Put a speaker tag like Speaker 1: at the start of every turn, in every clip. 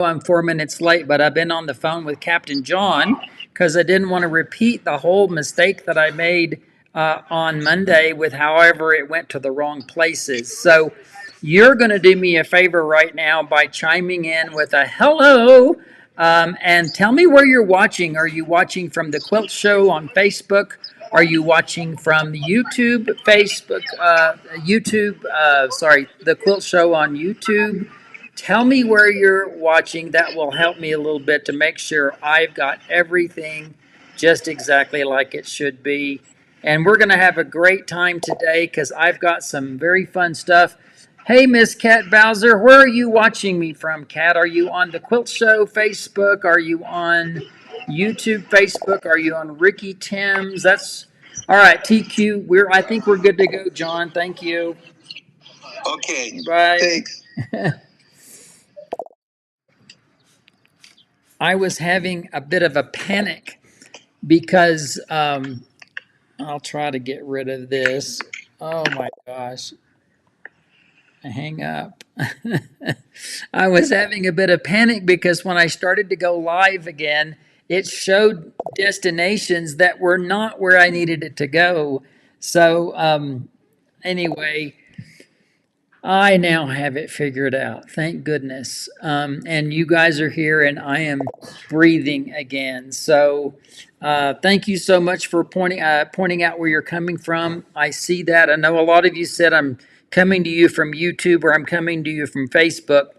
Speaker 1: I'm 4 minutes late, but I've been on the phone with Captain John because I didn't want to repeat the whole mistake that I made on Monday with however it went to the wrong places. So you're going to do me a favor right now by chiming in with a hello, and tell me where you're watching. Are you watching from the Quilt Show on Facebook? Are you watching from YouTube, Facebook, sorry, the Quilt Show on YouTube? Tell me where you're watching. That will help me a little bit to make sure I've got everything just exactly like it should be. And we're going to have a great time today because I've got some very fun stuff. Hey, Miss Kat Bowser, where are you watching me from, Kat? Are you on the Quilt Show Facebook? Are you on YouTube Facebook? Are you on Ricky Tim's? That's all right. TQ, I think we're good to go, John. Thank you.
Speaker 2: Okay.
Speaker 1: Bye.
Speaker 2: Thanks.
Speaker 1: I was having a bit of a panic because I'll try to get rid of this. Oh my gosh. Hang up. I was having a bit of panic because when I started to go live again, it showed destinations that were not where I needed it to go. So, anyway, I now have it figured out. Thank goodness. And you guys are here and I am breathing again. So thank you so much for pointing out where you're coming from. I see that. I know a lot of you said I'm coming to you from YouTube or I'm coming to you from Facebook.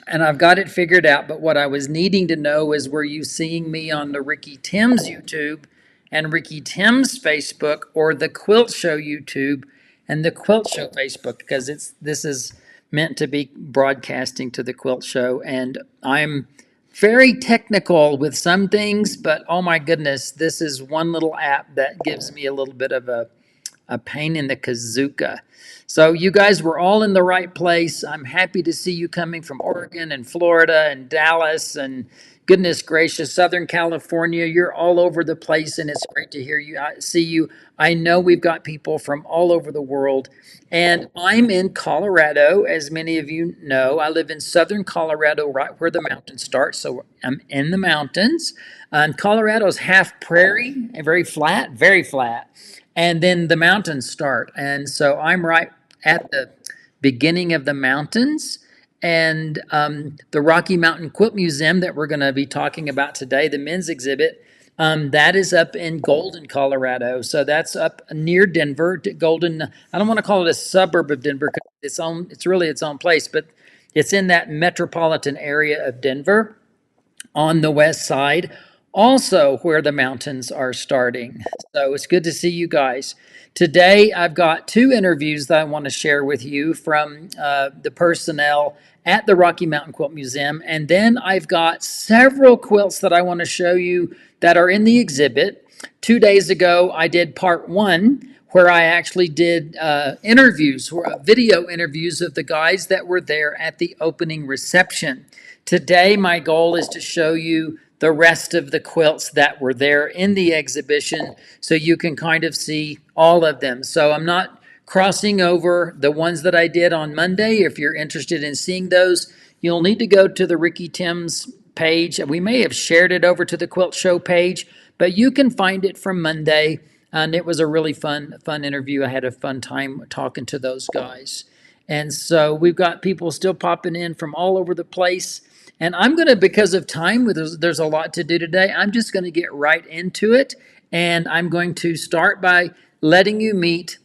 Speaker 1: And I've got it figured out. But what I was needing to know is, were you seeing me on the Ricky Timms YouTube and Ricky Timms Facebook, or the Quilt Show YouTube and the Quilt Show Facebook? Because this is meant to be broadcasting to the Quilt Show. And I'm very technical with some things, but oh my goodness, this is one little app that gives me a little bit of a pain in the kazooka. So you guys were all in the right place. I'm happy to see you coming from Oregon and Florida and Dallas and goodness gracious, Southern California. You're all over the place and it's great to hear you. See you. I know we've got people from all over the world. And I'm in Colorado, as many of you know. I live in Southern Colorado, right where the mountains start. So I'm in the mountains. And Colorado's half prairie, very flat, very flat, and then the mountains start. And so I'm right at the beginning of the mountains. And the Rocky Mountain Quilt Museum that we're going to be talking about today, the men's exhibit, that is up in Golden, Colorado. So that's up near Denver. Golden, I don't want to call it a suburb of Denver because it's really its own place, but it's in that metropolitan area of Denver on the west side, also where the mountains are starting. So it's good to see you guys. Today, I've got two interviews that I want to share with you from the personnel at the Rocky Mountain Quilt Museum. And then I've got several quilts that I want to show you that are in the exhibit. 2 days ago, I did part one, where I actually did interviews, video interviews of the guys that were there at the opening reception. Today, my goal is to show you the rest of the quilts that were there in the exhibition so you can kind of see all of them. So I'm not crossing over the ones that I did on Monday. If you're interested in seeing those, you'll need to go to the Ricky Timms page. We may have shared it over to the Quilt Show page, but you can find it from Monday. And it was a really fun interview. I had a fun time talking to those guys. And so we've got people still popping in from all over the place. And I'm going to, because of time, there's a lot to do today, I'm just going to get right into it. And I'm going to start by letting you meet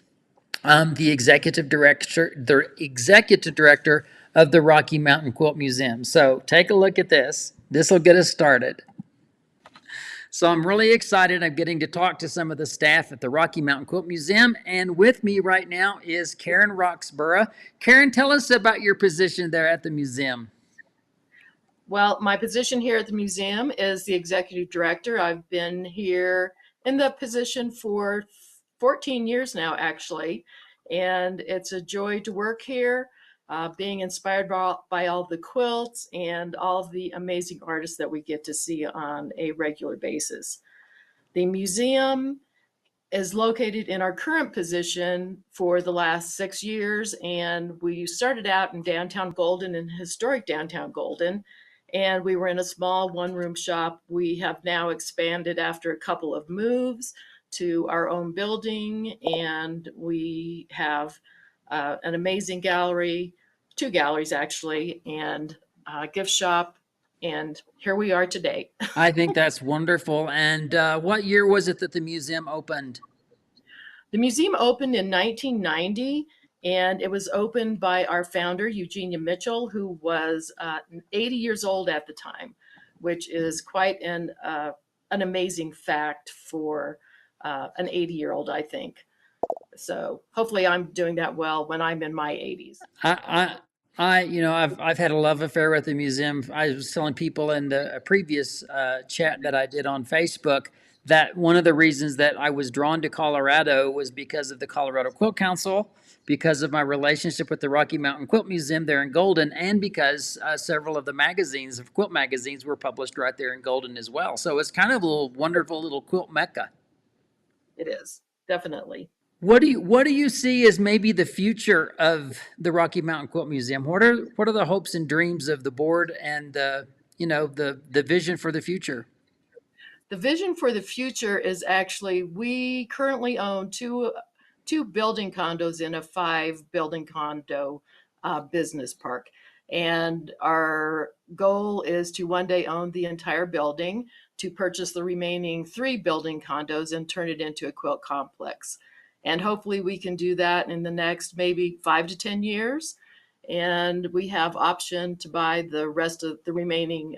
Speaker 1: the executive director of the Rocky Mountain Quilt Museum. So take a look at this. This will get us started. So I'm really excited. I'm getting to talk to some of the staff at the Rocky Mountain Quilt Museum. And with me right now is Karen Roxborough. Karen, tell us about your position there at the museum.
Speaker 3: Well, my position here at the museum is the executive director. I've been here in the position for 14 years now, actually, and it's a joy to work here, being inspired by all the quilts and all the amazing artists that we get to see on a regular basis. The museum is located in our current position for the last 6 years, and we started out in downtown Golden, in historic downtown Golden, and we were in a small one-room shop. We have now expanded after a couple of moves to our own building, and we have an amazing gallery, two galleries actually, and a gift shop, and here we are today.
Speaker 1: I think that's wonderful. And what year was it that the museum opened?
Speaker 3: The museum opened in 1990, and it was opened by our founder, Eugenia Mitchell, who was 80 years old at the time, which is quite an amazing fact for an 80-year-old, I think. So hopefully I'm doing that well when I'm in my 80s.
Speaker 1: I, I've had a love affair with the museum. I was telling people in the previous chat that I did on Facebook that one of the reasons that I was drawn to Colorado was because of the Colorado Quilt Council, because of my relationship with the Rocky Mountain Quilt Museum there in Golden, and because several of the magazines, of quilt magazines, were published right there in Golden as well. So it's kind of a little wonderful little quilt mecca.
Speaker 3: It is, definitely.
Speaker 1: What do you see as maybe the future of the Rocky Mountain Quilt Museum? What are the hopes and dreams of the board and the vision for the future?
Speaker 3: The vision for the future is actually we currently own two building condos in a five building condo business park. And our goal is to one day own the entire building, to purchase the remaining three building condos and turn it into a quilt complex. And hopefully we can do that in the next maybe 5 to 10 years. And we have option to buy the rest of the remaining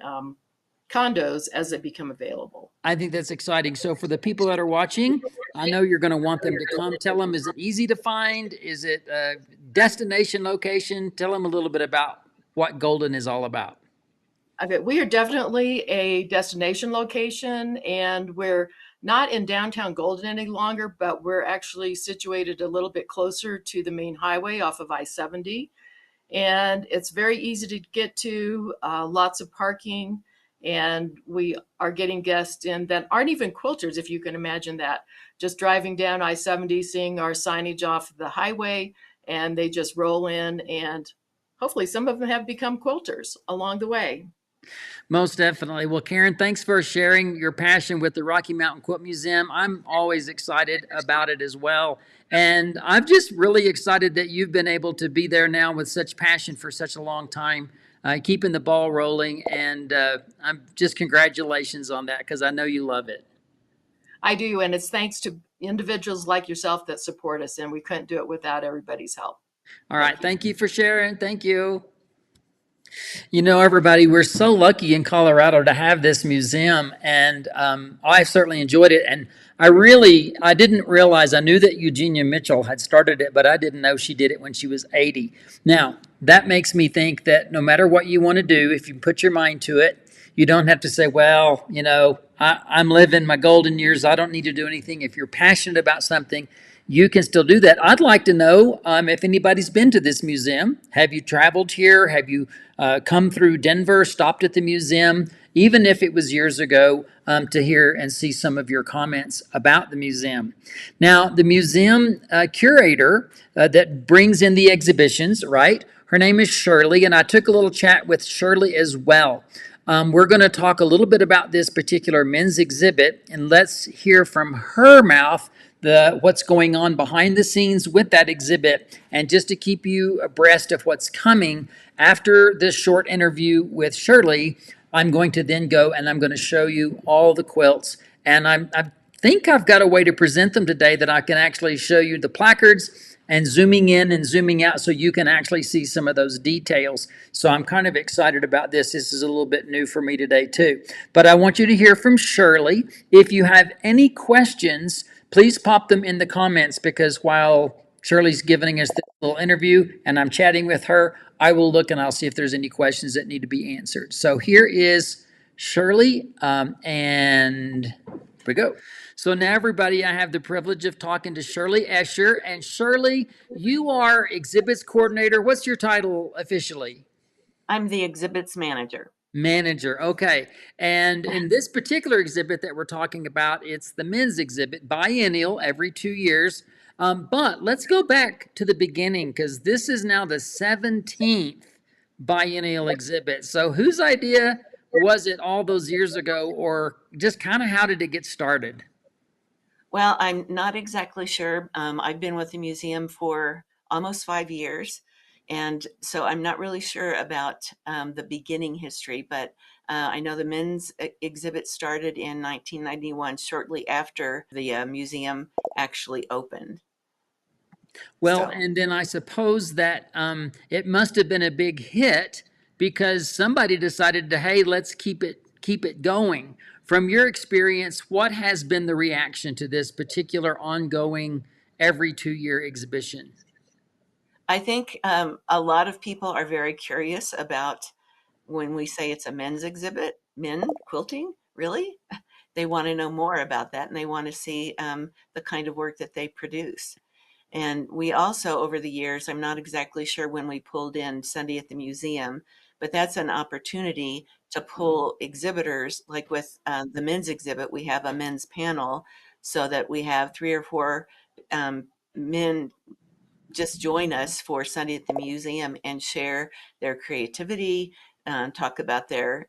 Speaker 3: condos as they become available.
Speaker 1: I think that's exciting. So for the people that are watching, I know you're going to want them to come. Tell them, is it easy to find? Is it a destination location? Tell them a little bit about what Golden is all about.
Speaker 3: Okay, we are definitely a destination location, and we're not in downtown Golden any longer, but we're actually situated a little bit closer to the main highway off of I-70. And it's very easy to get to, lots of parking, and we are getting guests in that aren't even quilters, if you can imagine that. Just driving down I-70, seeing our signage off the highway, and they just roll in, and hopefully some of them have become quilters along the way.
Speaker 1: Most definitely. Well, Karen, thanks for sharing your passion with the Rocky Mountain Quilt Museum. I'm always excited about it as well. And I'm just really excited that you've been able to be there now with such passion for such a long time, keeping the ball rolling. And I'm just congratulations on that because I know you love it.
Speaker 3: I do, and it's thanks to individuals like yourself that support us, and we couldn't do it without everybody's help.
Speaker 1: All right. Thank you for sharing. Thank you. You know, everybody, we're so lucky in Colorado to have this museum, and I certainly enjoyed it. And I didn't realize, I knew that Eugenia Mitchell had started it, but I didn't know she did it when she was 80. Now, that makes me think that no matter what you want to do, if you put your mind to it, you don't have to say, well, I'm living my golden years. I don't need to do anything. If you're passionate about something, you can still do that. I'd like to know if anybody's been to this museum. Have you traveled here? Have you come through Denver, stopped at the museum, even if it was years ago, to hear and see some of your comments about the museum. Now, the museum curator that brings in the exhibitions, right? Her name is Shirley, and I took a little chat with Shirley as well. We're going to talk a little bit about this particular men's exhibit, and let's hear from her mouth what's going on behind the scenes with that exhibit. And just to keep you abreast of what's coming after this short interview with Shirley, I'm going to then go and I'm going to show you all the quilts. And I think I've got a way to present them today that I can actually show you the placards and zooming in and zooming out so you can actually see some of those details. So I'm kind of excited about this. This is a little bit new for me today too. But I want you to hear from Shirley. If you have any questions, please pop them in the comments, because while Shirley's giving us this little interview and I'm chatting with her, I will look and I'll see if there's any questions that need to be answered. So here is Shirley, and here we go. So now, everybody, I have the privilege of talking to Shirley Escher. And Shirley, you are exhibits coordinator. What's your title officially?
Speaker 4: I'm the exhibits manager.
Speaker 1: Manager, okay. And in this particular exhibit that we're talking about, it's the men's exhibit, biennial, every 2 years. But let's go back to the beginning, because this is now the 17th biennial exhibit. So whose idea was it all those years ago, or just kind of how did it get started?
Speaker 4: Well, I'm not exactly sure. I've been with the museum for almost 5 years, and so I'm not really sure about the beginning history, but I know the men's exhibit started in 1991, shortly after the museum actually opened.
Speaker 1: Well,
Speaker 4: So
Speaker 1: and then I suppose that it must have been a big hit because somebody decided to, hey, let's keep it going. From your experience, what has been the reaction to this particular ongoing every 2 year exhibition?
Speaker 4: I think a lot of people are very curious about when we say it's a men's exhibit, men quilting, really? They want to know more about that and they want to see the kind of work that they produce. And we also, over the years, I'm not exactly sure when we pulled in Sunday at the Museum, but that's an opportunity to pull exhibitors. Like with the men's exhibit, we have a men's panel so that we have 3 or 4 men just join us for Sunday at the Museum and share their creativity, talk about their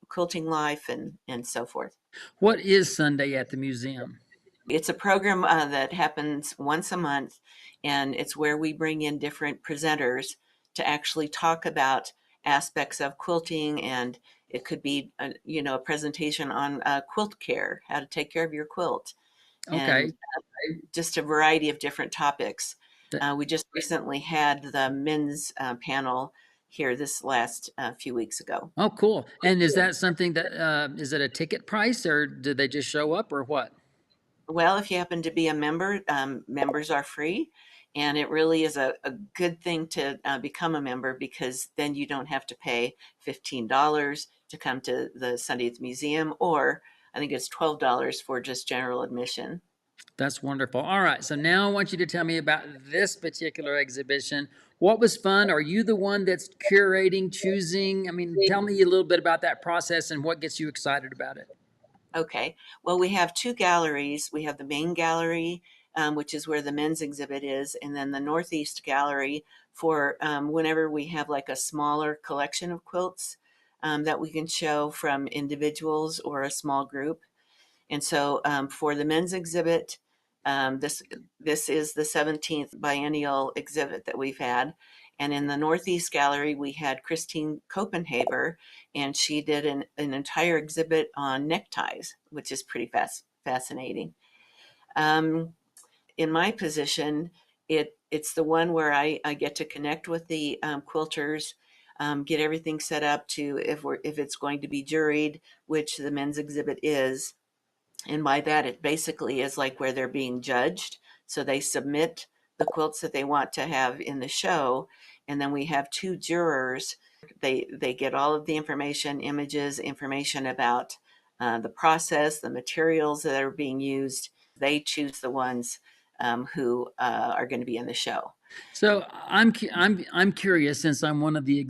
Speaker 4: quilting life, and so forth.
Speaker 1: What is Sunday at the museum?
Speaker 4: It's a program that happens once a month, and it's where we bring in different presenters to actually talk about aspects of quilting, and it could be a presentation on quilt care, how to take care of your quilt, and
Speaker 1: Okay.
Speaker 4: just a variety of different topics.
Speaker 1: That,
Speaker 4: We just recently had the men's panel here this last few weeks ago.
Speaker 1: oh, cool. And is that something that is it a ticket price or do they just show up or what?
Speaker 4: Well, if you happen to be a member, members are free. And it really is a good thing to become a member because then you don't have to pay $15 to come to the Sunday at the Museum, or I think it's $12 for just general admission.
Speaker 1: That's wonderful. All right. So now I want you to tell me about this particular exhibition. What was fun? Are you the one that's curating, choosing? I mean, tell me a little bit about that process and what gets you excited about it.
Speaker 4: Okay. Well, we have two galleries. We have the main gallery, which is where the men's exhibit is, and then the Northeast Gallery for whenever we have like a smaller collection of quilts that we can show from individuals or a small group. And so for the men's exhibit, this is the 17th biennial exhibit that we've had. And in the Northeast Gallery, we had Christine Copenhaver, and she did an entire exhibit on neckties, which is pretty fascinating. Um, in my position, it's the one where I get to connect with the quilters, get everything set up to if it's going to be juried, which the men's exhibit is, and by that, it basically is like where they're being judged. So they submit the quilts that they want to have in the show. And then we have two jurors. They get all of the information, images, information about the process, the materials that are being used. They choose the ones who are going to be in the show.
Speaker 1: So I'm curious since I'm one of the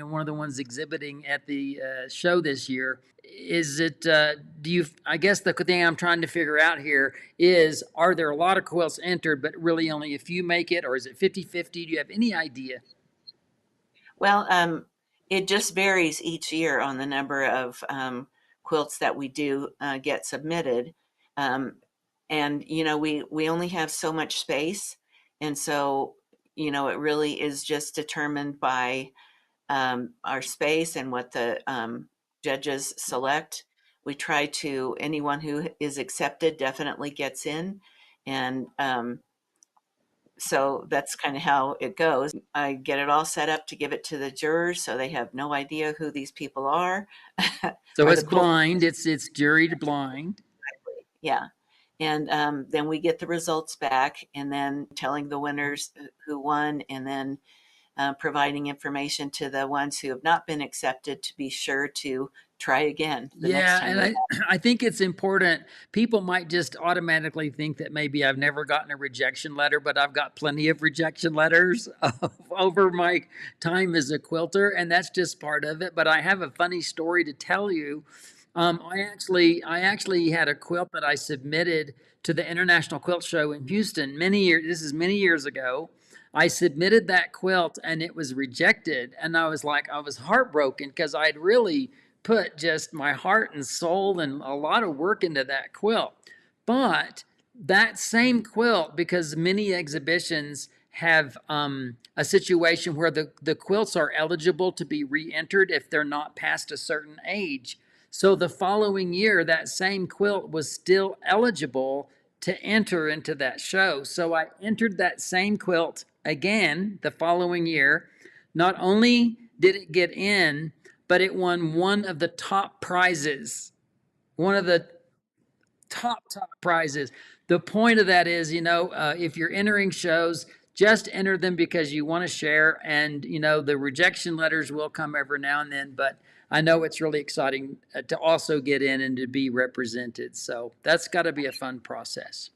Speaker 1: one of the ones exhibiting at the show this year. Is it do you? I guess the thing I'm trying to figure out here is: are there a lot of quilts entered, but really only a few make it, or is it 50-50? Do you have any idea?
Speaker 4: Well, it just varies each year on the number of quilts that we do get submitted. Um, and, we only have so much space. And so, it really is just determined by our space and what the judges select. We try to, anyone who is accepted definitely gets in. And so that's kind of how it goes. I get it all set up to give it to the jurors so they have no idea who these people are
Speaker 1: So
Speaker 4: or
Speaker 1: it's
Speaker 4: the quilt.
Speaker 1: blind. It's juried blind.
Speaker 4: Yeah. And then we get the results back and then telling the winners who won, and then providing information to the ones who have not been accepted to be sure to try again the next
Speaker 1: Yeah,
Speaker 4: time
Speaker 1: and
Speaker 4: they.
Speaker 1: I think it's important. People might just automatically think that maybe I've never gotten a rejection letter, but I've got plenty of rejection letters over my time as a quilter, and that's just part of it. But I have a funny story to tell you. I actually had a quilt that I submitted to the International Quilt Show in Houston many years. This is many years ago. I submitted that quilt and it was rejected. And I was like, I was heartbroken because I'd really put just my heart and soul and a lot of work into that quilt. But that same quilt, because many exhibitions have a situation where the quilts are eligible to be re-entered if they're not past a certain age. So the following year, that same quilt was still eligible to enter into that show. So I entered that same quilt again the following year. Not only did it get in, but it won one of the top prizes, one of the top prizes. The point of that is, if you're entering shows, just enter them because you want to share, and the rejection letters will come every now and then, but I know it's really exciting to also get in and to be represented. So that's got to be a fun process.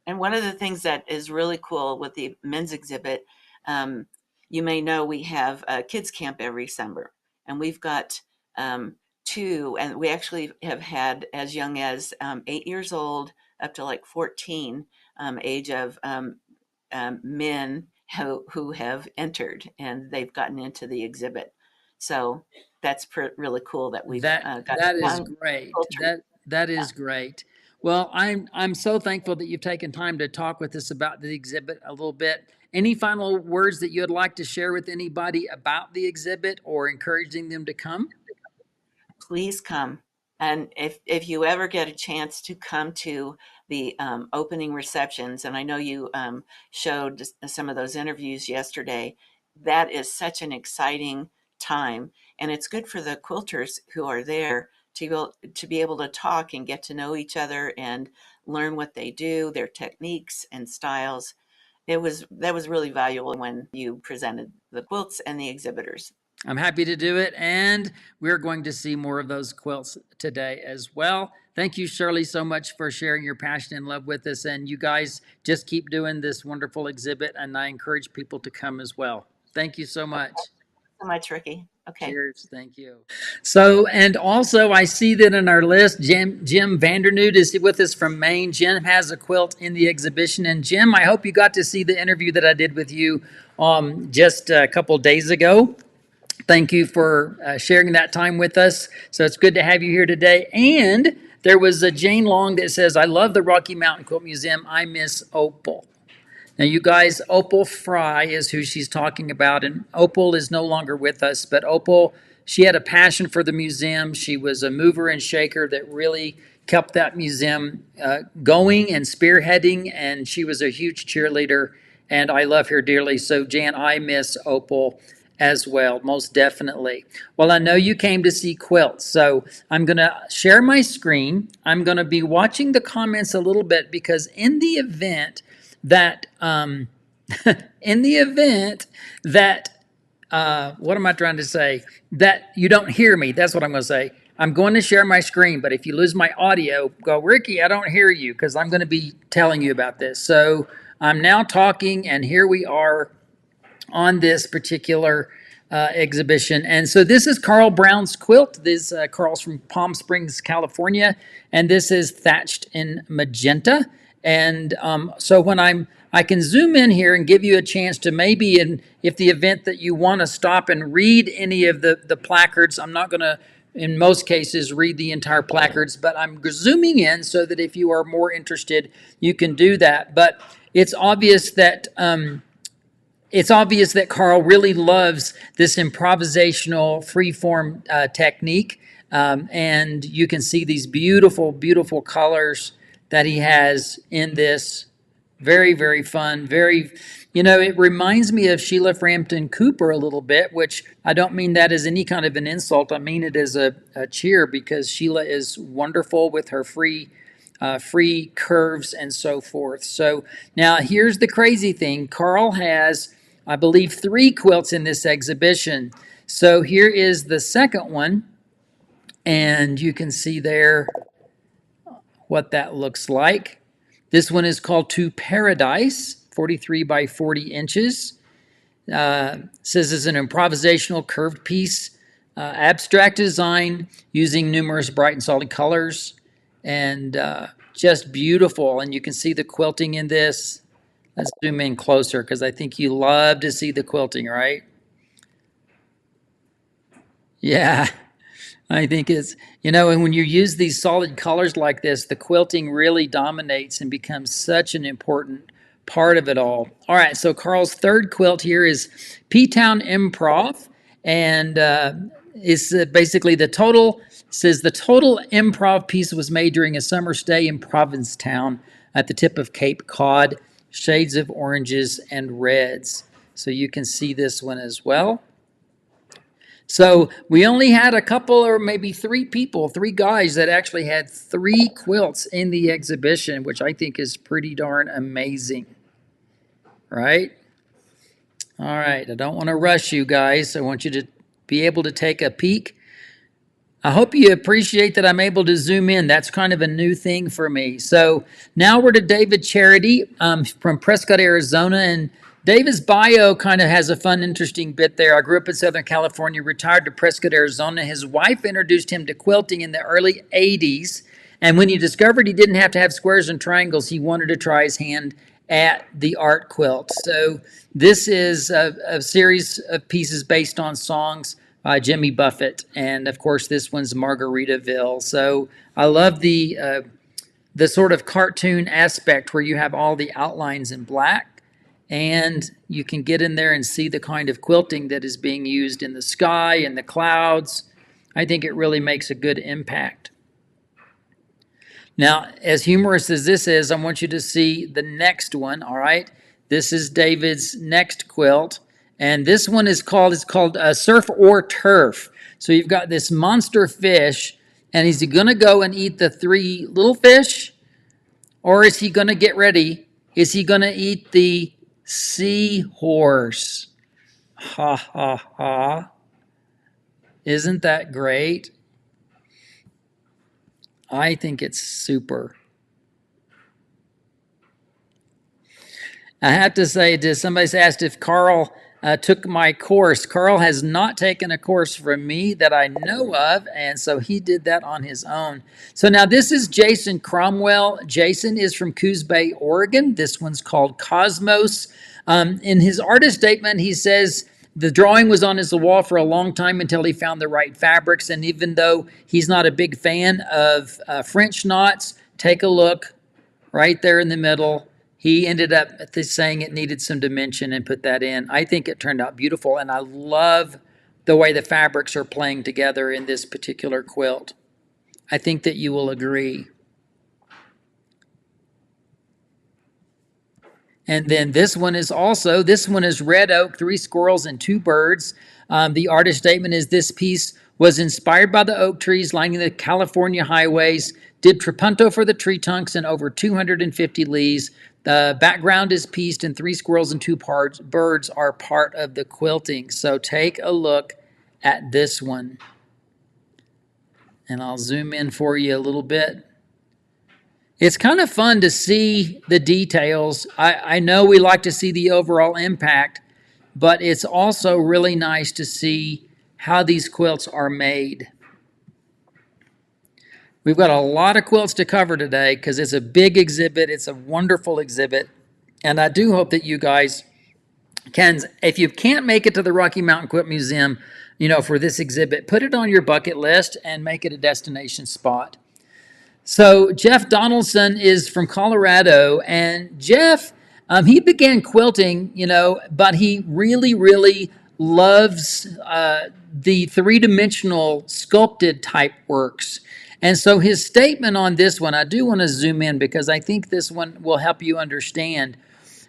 Speaker 4: And one of the things that is really cool with the men's exhibit, you may know we have a kids camp every summer, and we've got two, and we actually have had as young as 8 years old up to like 14 age of men who have entered, and they've gotten into the exhibit. So that's really cool that we've got
Speaker 1: That is
Speaker 4: young
Speaker 1: great.
Speaker 4: culture.
Speaker 1: That is great. Well, I'm so thankful that you've taken time to talk with us about the exhibit a little bit. Any final words that you'd like to share with anybody about the exhibit or encouraging them to come?
Speaker 4: Please come. And if you ever get a chance to come to the opening receptions, and I know you showed some of those interviews yesterday, that is such an exciting time. And it's good for the quilters who are there to be able to talk and get to know each other and learn what they do, their techniques and styles. That was really valuable when you presented the quilts and the exhibitors.
Speaker 1: I'm happy to do it, and we're going to see more of those quilts today as well. Thank you, Shirley, so much for sharing your passion and love with us, and you guys just keep doing this wonderful exhibit, and I encourage people to come as well. Thank you so much.
Speaker 4: So much, Ricky. Okay.
Speaker 1: Cheers. Thank you. So, and also I see that in our list, Jim Vandernoot is with us from Maine. Jim has a quilt in the exhibition. And Jim, I hope you got to see the interview that I did with you just a couple days ago. Thank you for sharing that time with us. So it's good to have you here today. And there was a Jane Long that says, I love the Rocky Mountain Quilt Museum. I miss Opal. Now, you guys, Opal Fry is who she's talking about, and Opal is no longer with us, but Opal, she had a passion for the museum. She was a mover and shaker that really kept that museum going and spearheading, and she was a huge cheerleader, and I love her dearly. So, Jan, I miss Opal as well, most definitely. Well, I know you came to see quilts, so I'm going to share my screen. I'm going to be watching the comments a little bit because in the event that what am I trying to say? That you don't hear me. That's what I'm going to say. I'm going to share my screen, but if you lose my audio, go, Ricky, I don't hear you because I'm going to be telling you about this. So I'm now talking, and here we are on this particular exhibition. And so this is Carl Brown's quilt. This Carl's from Palm Springs, California, and this is thatched in magenta. And so when I can zoom in here and give you a chance to maybe, if the event that you want to stop and read any of the placards, I'm not going to, in most cases, read the entire placards, but I'm zooming in so that if you are more interested, you can do that. But it's obvious that Carl really loves this improvisational freeform technique. And you can see these beautiful, beautiful colors that he has in this. Very, very fun. Very, it reminds me of Sheila Frampton Cooper a little bit, which I don't mean that as any kind of an insult. I mean it as a cheer because Sheila is wonderful with her free curves and so forth. So now here's the crazy thing. Carl has, I believe, 3 quilts in this exhibition. So here is the second one, and you can see there what that looks like. This one is called To Paradise, 43 by 40 inches. Says it's an improvisational curved piece, abstract design using numerous bright and solid colors, and just beautiful. And you can see the quilting in this. Let's zoom in closer because I think you love to see the quilting, right? Yeah, I think it's, and when you use these solid colors like this, the quilting really dominates and becomes such an important part of it all. All right, so Carl's third quilt here is P-Town Improv, and it's basically says the total improv piece was made during a summer stay in Provincetown at the tip of Cape Cod, shades of oranges and reds. So you can see this one as well. So we only had a couple or maybe three guys that actually had 3 quilts in the exhibition, which I think is pretty darn amazing, right? All right, I don't want to rush you guys. I want you to be able to take a peek. I hope you appreciate that I'm able to zoom in. That's kind of a new thing for me. So now we're to David Charity from Prescott, Arizona. And David's bio kind of has a fun, interesting bit there. I grew up in Southern California, retired to Prescott, Arizona. His wife introduced him to quilting in the early 80s. And when he discovered he didn't have to have squares and triangles, he wanted to try his hand at the art quilt. So this is a series of pieces based on songs by Jimmy Buffett, and of course this one's Margaritaville. So I love the sort of cartoon aspect where you have all the outlines in black, and you can get in there and see the kind of quilting that is being used in the sky and the clouds. I think it really makes a good impact. Now, as humorous as this is, I want you to see the next one. All right, this is David's next quilt. And this one is called Surf or Turf. So you've got this monster fish, and is he going to go and eat the 3 little fish? Or is he going to get ready? Is he going to eat the seahorse? Ha, ha, ha. Isn't that great? I think it's super. I have to say, somebody's asked if Carl took my course. Carl has not taken a course from me that I know of, and so he did that on his own. So now this is Jason Cromwell. Jason is from Coos Bay, Oregon. This one's called Cosmos. In his artist statement, he says the drawing was on his wall for a long time until he found the right fabrics, and even though he's not a big fan of French knots, take a look right there in the middle. He ended up saying it needed some dimension and put that in. I think it turned out beautiful, and I love the way the fabrics are playing together in this particular quilt. I think that you will agree. And then this one is red oak, 3 squirrels and 2 birds. The artist statement is this piece was inspired by the oak trees lining the California highways, did trapunto for the tree trunks and over 250 leaves. The background is pieced and 3 squirrels and 2 birds are part of the quilting. So take a look at this one. And I'll zoom in for you a little bit. It's kind of fun to see the details. I know we like to see the overall impact, but it's also really nice to see how these quilts are made. We've got a lot of quilts to cover today because it's a big exhibit. It's a wonderful exhibit. And I do hope that you guys can, if you can't make it to the Rocky Mountain Quilt Museum, for this exhibit, put it on your bucket list and make it a destination spot. So Jeff Donaldson is from Colorado, and Jeff, he began quilting, but he really, really loves the 3-dimensional sculpted type works. And so his statement on this one, I do want to zoom in because I think this one will help you understand.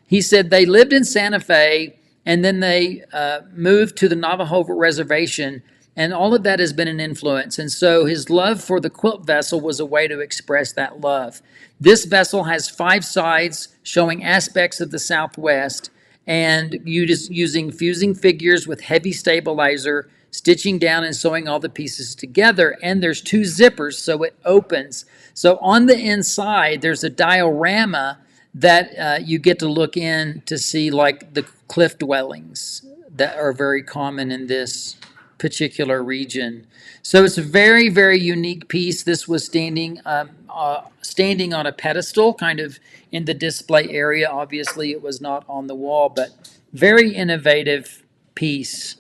Speaker 1: He said they lived in Santa Fe, and then they moved to the Navajo Reservation, and all of that has been an influence. And so his love for the quilt vessel was a way to express that love. This vessel has 5 sides showing aspects of the Southwest, and you just using fusing figures with heavy stabilizer, stitching down and sewing all the pieces together. And there's 2 zippers, so it opens. So on the inside, there's a diorama that you get to look in to see, like the cliff dwellings that are very common in this particular region. So it's a very, very unique piece. This was standing on a pedestal, kind of in the display area. Obviously, it was not on the wall, but very innovative piece.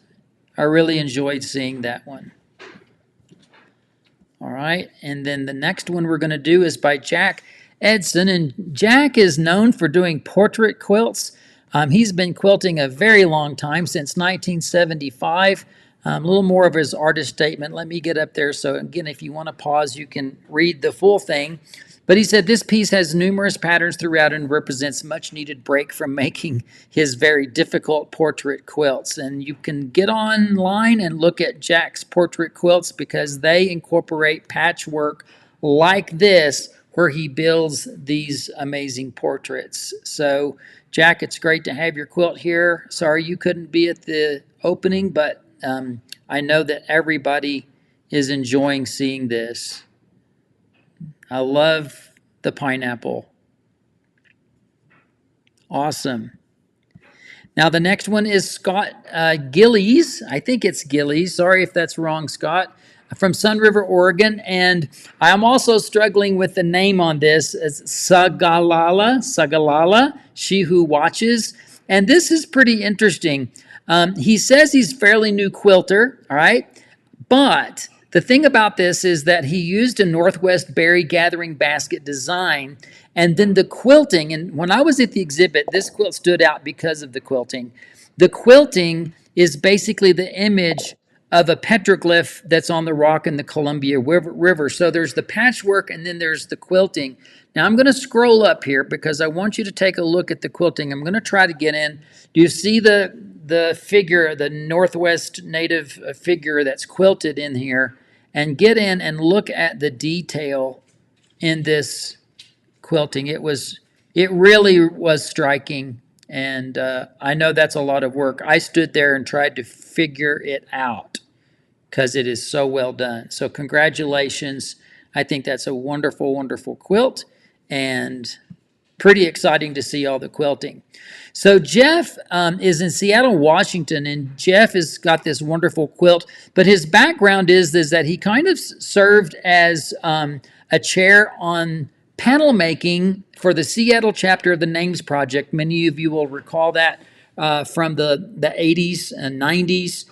Speaker 1: I really enjoyed seeing that one. All right, and then the next one we're going to do is by Jack Edson, and Jack is known for doing portrait quilts. He's been quilting a very long time, since 1975. A little more of his artist statement. Let me get up there, so again, if you want to pause, you can read the full thing. But he said this piece has numerous patterns throughout and represents much needed break from making his very difficult portrait quilts. And you can get online and look at Jack's portrait quilts, because they incorporate patchwork like this, where he builds these amazing portraits. So Jack, it's great to have your quilt here. Sorry you couldn't be at the opening, but I know that everybody is enjoying seeing this. I love the pineapple. Awesome. Now the next one is Scott Gillies. I think it's Gillies. Sorry if that's wrong, Scott. From Sun River, Oregon. And I'm also struggling with the name on this. It's Sagalala, She Who Watches. And this is pretty interesting. He says he's fairly new quilter, all right? But the thing about this is that he used a Northwest berry gathering basket design, and then the quilting. And when I was at the exhibit, this quilt stood out because of the quilting. The quilting is basically the image of a petroglyph that's on the rock in the Columbia River. So there's the patchwork, and then there's the quilting. Now I'm going to scroll up here because I want you to take a look at the quilting. I'm going to try to get in. Do you see the figure, the Northwest native figure that's quilted in here? And get in and look at the detail in this quilting. It really was striking, and I know that's a lot of work. I stood there and tried to figure it out because it is so well done. So congratulations. I think that's a wonderful, wonderful quilt, and pretty exciting to see all the quilting. So Jeff is in Seattle, Washington, and Jeff has got this wonderful quilt, but his background is that he kind of served as a chair on panel making for the Seattle chapter of the Names Project. Many of you will recall that from the 80s and 90s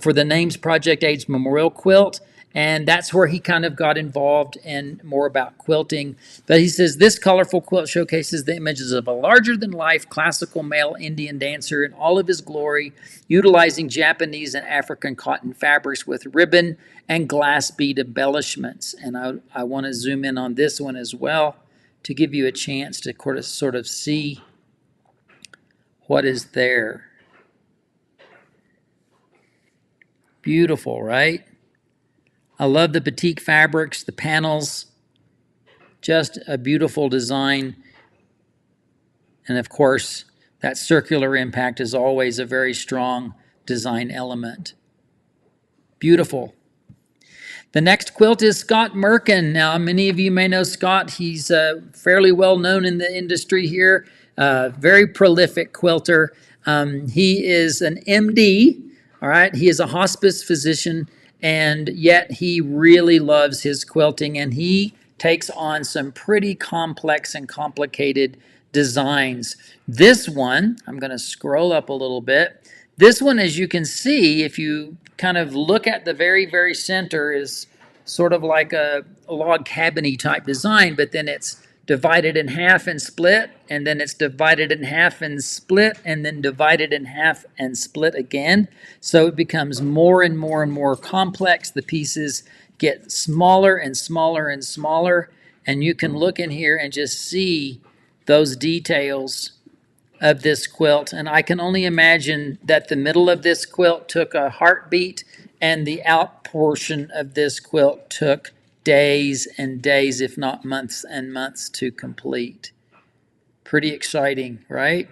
Speaker 1: for the Names Project AIDS Memorial Quilt. And that's where he kind of got involved in more about quilting. But he says, this colorful quilt showcases the images of a larger-than-life classical male Indian dancer in all of his glory, utilizing Japanese and African cotton fabrics with ribbon and glass bead embellishments. And I want to zoom in on this one as well to give you a chance to sort of see what is there. Beautiful, right? I love the batik fabrics, the panels, just a beautiful design. And of course, that circular impact is always a very strong design element. Beautiful. The next quilt is Scott Merkin. Now, many of you may know Scott. He's fairly well known in the industry here, very prolific quilter. He is an MD, all right? He is a hospice physician, and yet he really loves his quilting, and he takes on some pretty complex and complicated designs. This one, I'm going to scroll up a little bit. This one, as you can see, if you kind of look at the very, very center, is sort of like a log cabin-y type design, but then it's divided in half and split, and then it's divided in half and split, and then divided in half and split again. So it becomes more and more and more complex. The pieces get smaller and smaller and smaller, and you can look in here and just see those details of this quilt. And I can only imagine that the middle of this quilt took a heartbeat, and the out portion of this quilt took days and days, if not months and months, to complete. Pretty exciting, right?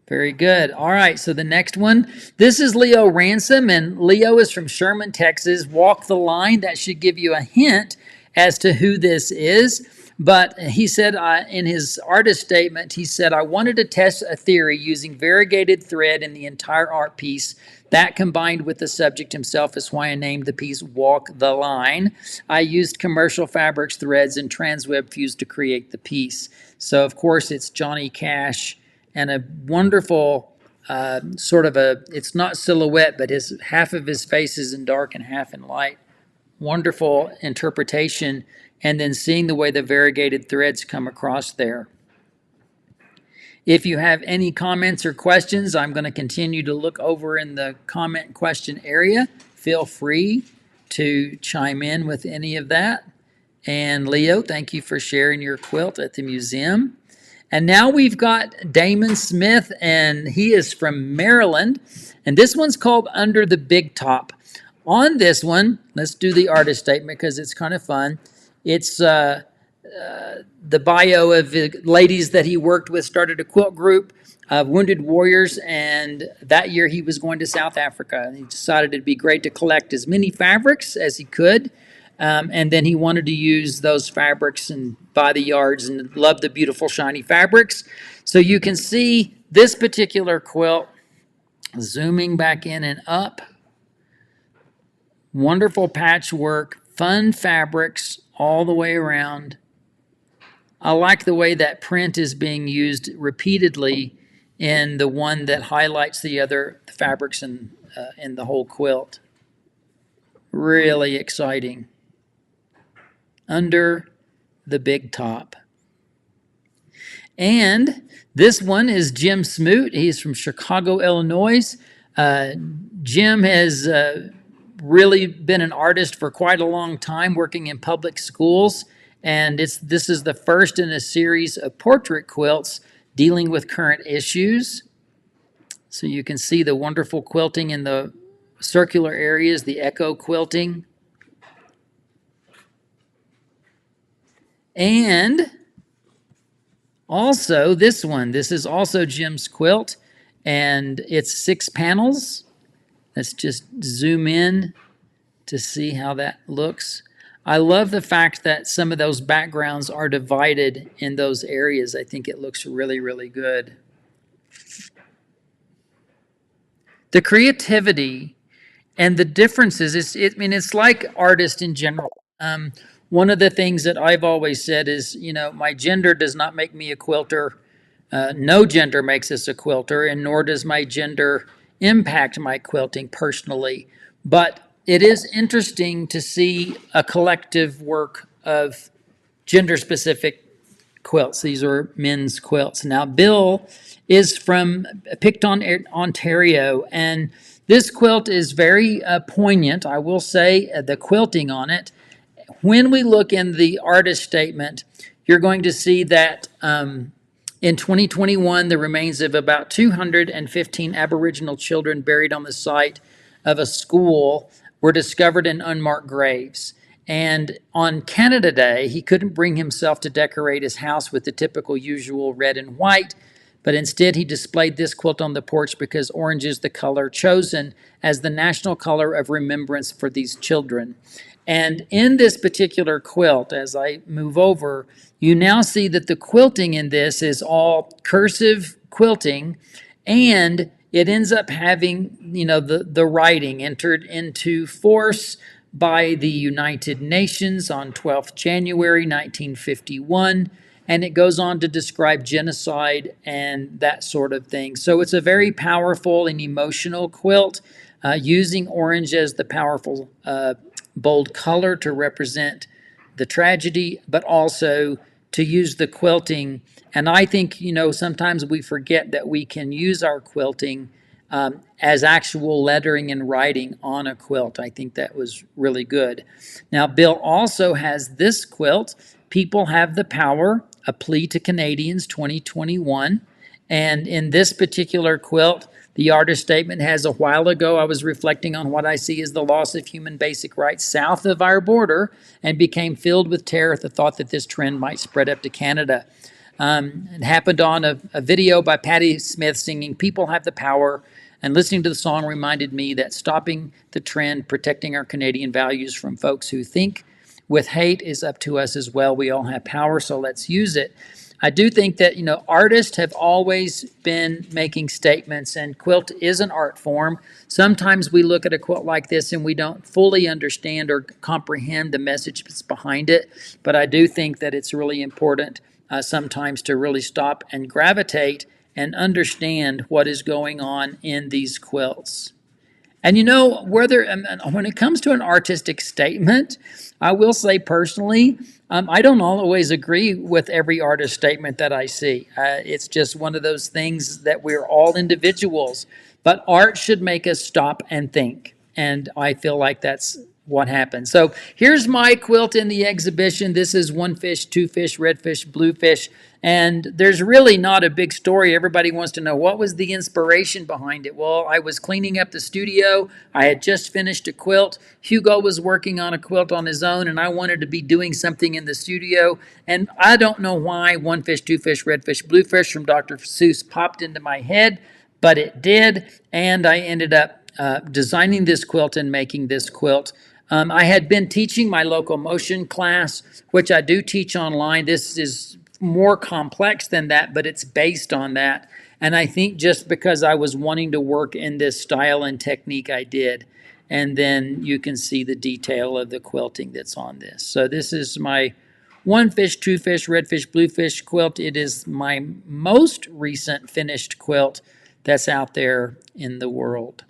Speaker 1: Very good. All right, so the next one, this is Leo Ransom, and Leo is from Sherman, Texas. Walk the Line, that should give you a hint as to who this is. But he said in his artist statement, he said, I wanted to test a theory using variegated thread in the entire art piece. That combined with the subject himself is why I named the piece Walk the Line. I used commercial fabrics, threads, and transweb fused to create the piece. So, of course, it's Johnny Cash and a wonderful it's not silhouette, but half of his face is in dark and half in light. Wonderful interpretation, and then seeing the way the variegated threads come across there. If you have any comments or questions, I'm going to continue to look over in the comment question area. Feel free to chime in with any of that. And Leo, thank you for sharing your quilt at the museum. And now we've got Damon Smith, and he is from Maryland. And this one's called Under the Big Top. On this one, let's do the artist statement because it's kind of fun. It's the bio of the ladies that he worked with, started a quilt group of wounded warriors, and that year he was going to South Africa. And he decided it'd be great to collect as many fabrics as he could. And then he wanted to use those fabrics and buy the yards and love the beautiful shiny fabrics. So you can see this particular quilt, zooming back in and up. Wonderful patchwork, fun fabrics all the way around. I like the way that print is being used repeatedly in the one that highlights the other fabrics in the whole quilt. Really exciting. Under the Big Top. And this one is Jim Smoot. He's from Chicago, Illinois. Jim has really been an artist for quite a long time, working in public schools. And this is the first in a series of portrait quilts dealing with current issues. So you can see the wonderful quilting in the circular areas, the echo quilting. And also this one, this is also Jim's quilt, and it's 6 panels. Let's just zoom in to see how that looks. I love the fact that some of those backgrounds are divided in those areas. I think it looks really, really good. The creativity and the differences, it's like artists in general. One of the things that I've always said is, my gender does not make me a quilter. No gender makes us a quilter, and nor does my gender impact my quilting personally. But it is interesting to see a collective work of gender-specific quilts. These are men's quilts. Now, Bill is from Picton, Ontario, and this quilt is very poignant. I will say the quilting on it. When we look in the artist statement, you're going to see that in 2021, the remains of about 215 Aboriginal children buried on the site of a school were discovered in unmarked graves. And on Canada Day, he couldn't bring himself to decorate his house with the typical usual red and white, but instead he displayed this quilt on the porch because orange is the color chosen as the national color of remembrance for these children. And in this particular quilt, as I move over, you now see that the quilting in this is all cursive quilting, and it ends up having, the writing entered into force by the United Nations on 12th January 1951, and it goes on to describe genocide and that sort of thing. So it's a very powerful and emotional quilt, using orange as the powerful bold color to represent the tragedy, but also to use the quilting. And I think, sometimes we forget that we can use our quilting as actual lettering and writing on a quilt. I think that was really good. Now, Bill also has this quilt, People Have the Power, A Plea to Canadians 2021. And in this particular quilt, the artist statement has, a while ago I was reflecting on what I see as the loss of human basic rights south of our border and became filled with terror at the thought that this trend might spread up to Canada. It happened on a video by Patti Smith singing People Have the Power, and listening to the song reminded me that stopping the trend, protecting our Canadian values from folks who think with hate is up to us as well. We all have power, so let's use it. I do think that, artists have always been making statements, and quilt is an art form. Sometimes we look at a quilt like this and we don't fully understand or comprehend the message that's behind it, but I do think that it's really important sometimes to really stop and gravitate and understand what is going on in these quilts. And when it comes to an artistic statement, I will say personally, I don't always agree with every artist statement that I see. It's just one of those things that we're all individuals, but art should make us stop and think. And I feel like that's what happened. So here's my quilt in the exhibition. This is one fish, two fish, red fish, blue fish. And there's really not a big story. Everybody wants to know what was the inspiration behind it. Well, I was cleaning up the studio. I had just finished a quilt. Hugo was working on a quilt on his own, and I wanted to be doing something in the studio. And I don't know why one fish, two fish, red fish, blue fish from Dr. Seuss popped into my head, but it did. And I ended up designing this quilt and making this quilt. I had been teaching my locomotion class, which I do teach online. This is more complex than that, but it's based on that. And I think just because I was wanting to work in this style and technique, I did. And then you can see the detail of the quilting that's on this. So this is my one fish, two fish, red fish, blue fish quilt. It is my most recent finished quilt that's out there in the world.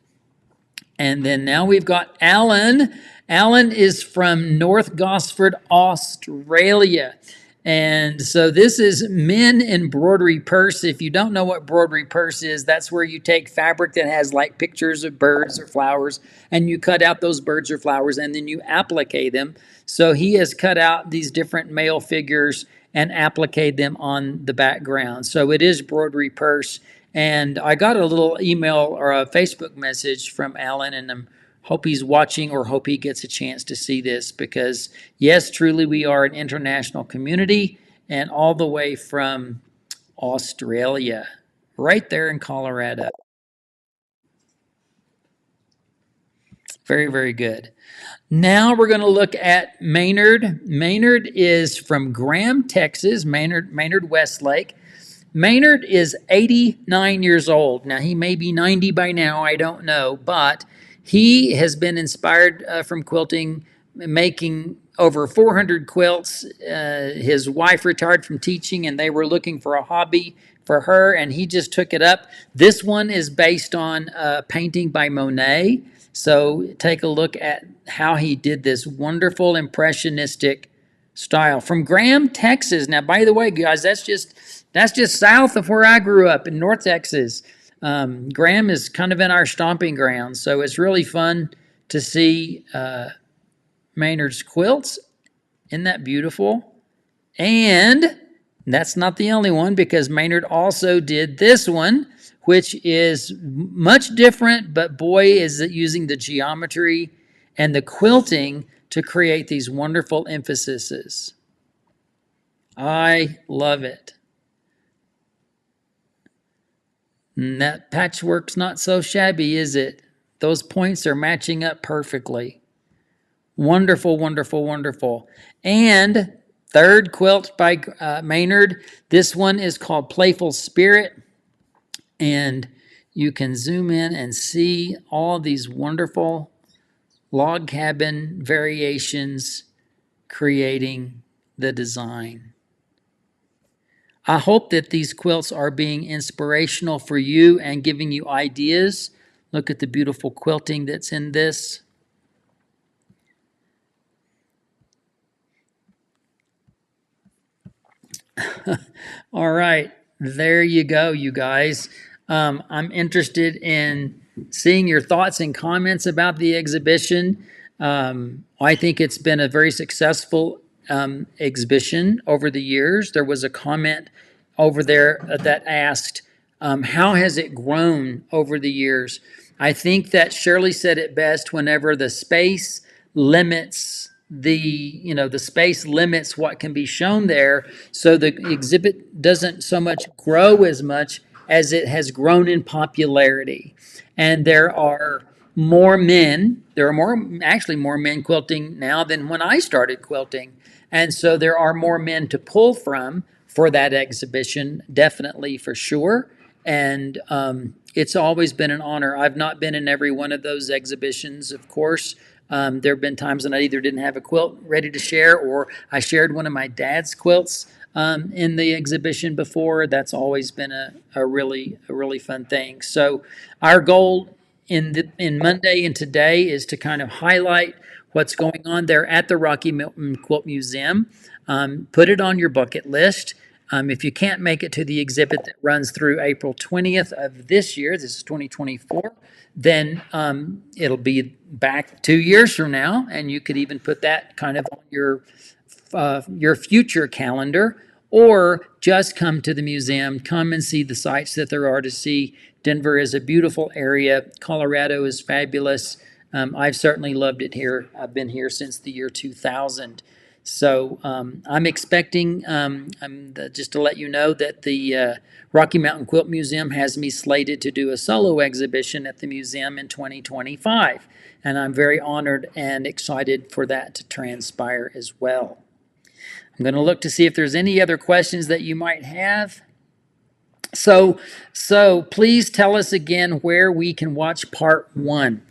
Speaker 1: And then now we've got Alan. Alan is from North Gosford, Australia. And so this is Men Embroidery Purse. If you don't know what broderie purse is, that's where you take fabric that has like pictures of birds or flowers, and you cut out those birds or flowers, and then you applique them. So he has cut out these different male figures and appliqued them on the background. So it is broderie purse. And I got a little email or a Facebook message from Alan, and I hope he's watching or hope he gets a chance to see this, because yes, truly we are an international community, and all the way from Australia, right there in Colorado. Very, very good. Now we're going to look at Maynard. Maynard is from Graham, Texas, Maynard Westlake. Maynard is 89 years old. Now, he may be 90 by now, I don't know, but he has been inspired from quilting, making over 400 quilts. His wife retired from teaching, and they were looking for a hobby for her, and he just took it up. This one is based on a painting by Monet. So take a look at how he did this wonderful impressionistic style from Graham, Texas. Now, by the way, guys, that's just south of where I grew up in North Texas. Graham is kind of in our stomping grounds, so it's really fun to see Maynard's quilts. Isn't that beautiful? And that's not the only one, because Maynard also did this one, which is much different, but boy, is it using the geometry and the quilting to create these wonderful emphases. I love it. And that patchwork's not so shabby, is it? Those points are matching up perfectly. Wonderful, wonderful, wonderful. And third quilt by Maynard. This one is called Playful Spirit. And you can zoom in and see all these wonderful log cabin variations creating the design. I hope that these quilts are being inspirational for you and giving you ideas. Look at the beautiful quilting that's in this. All right, there you go, you guys. I'm interested in seeing your thoughts and comments about the exhibition. I think it's been a very successful exhibition over the years. There was a comment over there that asked, how has it grown over the years? I think that Shirley said it best: whenever the space limits the space limits what can be shown there, so the exhibit doesn't so much grow as much as it has grown in popularity. And there are more men. There are actually more men quilting now than when I started quilting. And so there are more men to pull from for that exhibition, definitely for sure. And it's always been an honor. I've not been in every one of those exhibitions, of course. There have been times when I either didn't have a quilt ready to share, or I shared one of my dad's quilts in the exhibition before. That's always been a really fun thing. So our goal in Monday and today is to kind of highlight what's going on there at the Rocky Mountain Quilt Museum. Put it on your bucket list. If you can't make it to the exhibit that runs through April 20th of this year, this is 2024, then it'll be back 2 years from now, and you could even put that kind of on your future calendar, or just come to the museum, come and see the sights that there are to see. Denver is a beautiful area. Colorado is fabulous. I've certainly loved it here. I've been here since the year 2000. So I'm expecting, just to let you know, that the Rocky Mountain Quilt Museum has me slated to do a solo exhibition at the museum in 2025. And I'm very honored and excited for that to transpire as well. I'm going to look to see if there's any other questions that you might have. So please tell us again where we can watch part 1.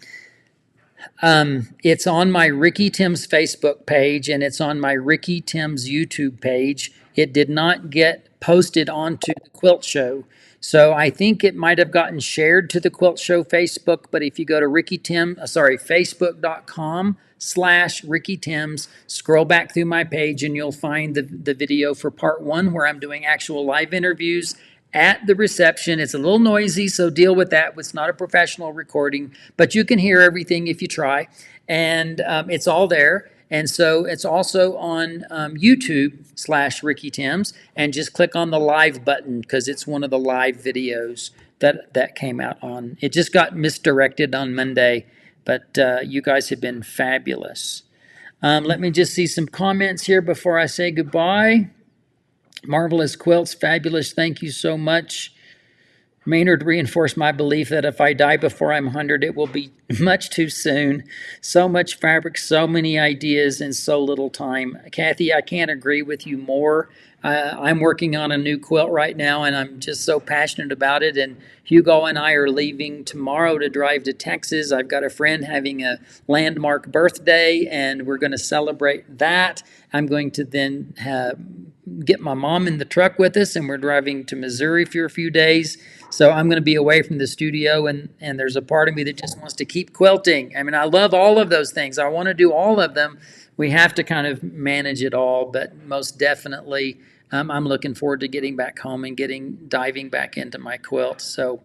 Speaker 1: It's on my Ricky Timms Facebook page, and it's on my Ricky Timms YouTube page. It did not get posted onto the Quilt Show. So I think it might have gotten shared to the Quilt Show Facebook, but if you go to facebook.com/Ricky Timms, scroll back through my page and you'll find the video for part 1 where I'm doing actual live interviews at the reception. It's a little noisy, so deal with that. It's not a professional recording, but you can hear everything if you try. And it's all there. And so it's also on YouTube/Ricky Timms, and just click on the live button because it's one of the live videos that came out on. It just got misdirected on Monday, but you guys have been fabulous. Let me just see some comments here before I say goodbye. Marvelous quilts, fabulous. Thank you so much. Maynard reinforced my belief that if I die before I'm 100, it will be much too soon. So much fabric, so many ideas, and so little time. Kathy, I can't agree with you more. I'm working on a new quilt right now, and I'm just so passionate about it. And Hugo and I are leaving tomorrow to drive to Texas. I've got a friend having a landmark birthday, and we're going to celebrate that. I'm going to then get my mom in the truck with us, and we're driving to Missouri for a few days. So I'm going to be away from the studio, and there's a part of me that just wants to keep quilting. I mean, I love all of those things. I want to do all of them. We have to kind of manage it all, but most definitely I'm looking forward to getting back home and diving back into my quilt. So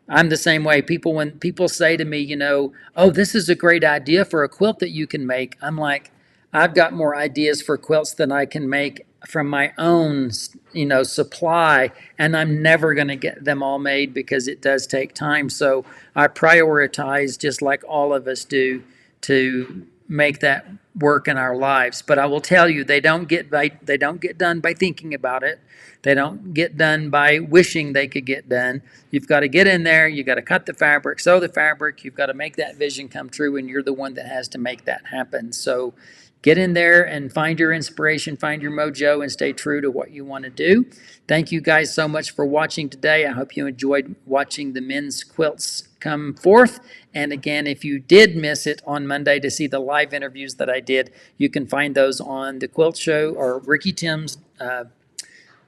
Speaker 1: I'm the same way. When people say to me, oh, this is a great idea for a quilt that you can make, I'm like, I've got more ideas for quilts than I can make from my own, supply, and I'm never going to get them all made because it does take time. So I prioritize, just like all of us do, to make that work in our lives. But I will tell you, they don't get done by thinking about it. They don't get done by wishing they could get done. You've got to get in there. You've got to cut the fabric, sew the fabric. You've got to make that vision come true, and you're the one that has to make that happen. So get in there and find your inspiration, find your mojo, and stay true to what you want to do. Thank you guys so much for watching today. I hope you enjoyed watching the men's quilts come forth. And again, if you did miss it on Monday to see the live interviews that I did, you can find those on the Quilt Show or Ricky Timms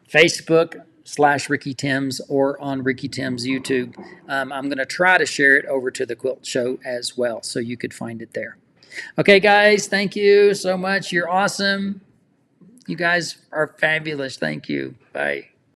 Speaker 1: Facebook/Ricky Timms, or on Ricky Timms YouTube. I'm going to try to share it over to the Quilt Show as well, so you could find it there. Okay, guys, thank you so much. You're awesome. You guys are fabulous. Thank you. Bye.